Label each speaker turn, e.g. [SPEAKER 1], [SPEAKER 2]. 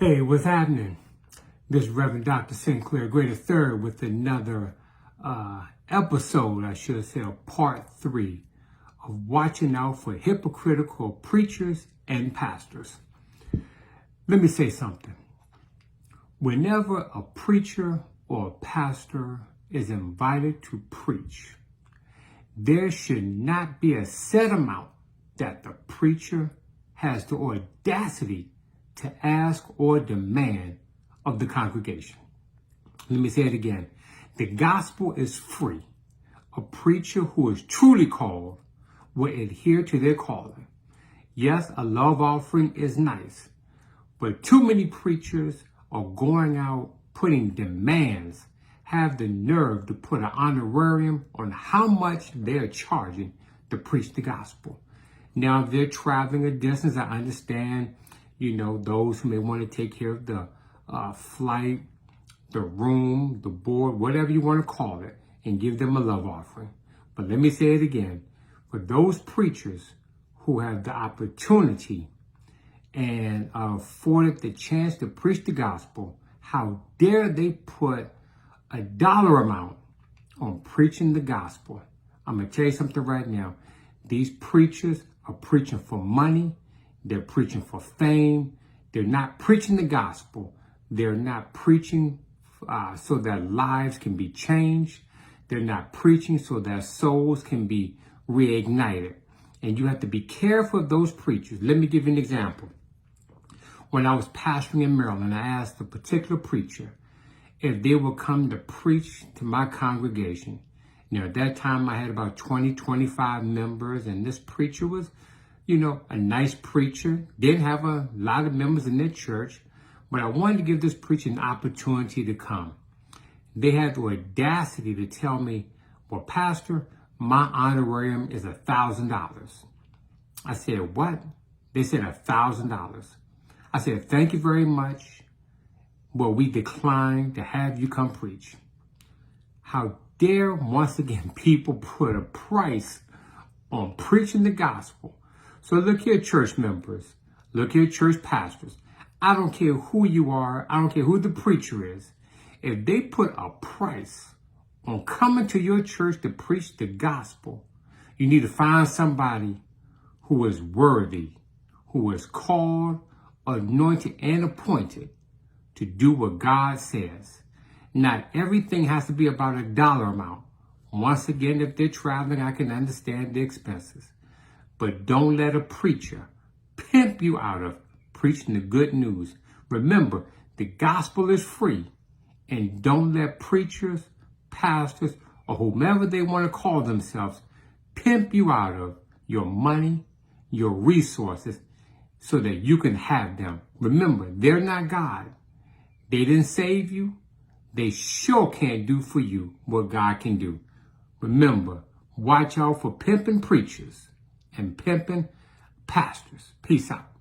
[SPEAKER 1] Hey, what's happening? This is Reverend Dr. Sinclair III with another episode, I should say, of part 3 of watching out for hypocritical preachers and pastors. Let me say something. Whenever a preacher or a pastor is invited to preach, there should not be a set amount that the preacher has the audacity to ask or demand of the congregation. Let me say it again. The gospel is free. A preacher who is truly called will adhere to their calling. Yes, a love offering is nice, but too many preachers are going out putting demands, have the nerve to put an honorarium on how much they're charging to preach the gospel. Now, if they're traveling a distance, I understand, those who may want to take care of the flight, the room, the board, whatever you want to call it, and give them a love offering. But let me say it again. For those preachers who have the opportunity and are afforded the chance to preach the gospel, how dare they put a dollar amount on preaching the gospel? I'm going to tell you something right now. These preachers are preaching for money. They're preaching for fame. They're not preaching the gospel. They're not preaching so that lives can be changed. They're not preaching so that souls can be reignited. And you have to be careful of those preachers. Let me give you an example. When I was pastoring in Maryland, I asked a particular preacher if they would come to preach to my congregation. At that time, I had about 25 members, and this preacher was a nice preacher, didn't have a lot of members in their church, but I wanted to give this preacher an opportunity to come. They had the audacity to tell me, well, Pastor, my honorarium is $1,000. I said, what? They said $1,000. I said, thank you very much. Well, we declined to have you come preach. How dare, once again, people put a price on preaching the gospel. So look here, church members, look here, church pastors. I don't care who you are. I don't care who the preacher is. If they put a price on coming to your church to preach the gospel, you need to find somebody who is worthy, who is called, anointed, and appointed to do what God says. Not everything has to be about a dollar amount. Once again, if they're traveling, I can understand the expenses. But don't let a preacher pimp you out of preaching the good news. Remember, the gospel is free. And don't let preachers, pastors, or whomever they want to call themselves pimp you out of your money, your resources, so that you can have them. Remember, they're not God. They didn't save you. They sure can't do for you what God can do. Remember, watch out for pimping preachers and pimping pastors. Peace out.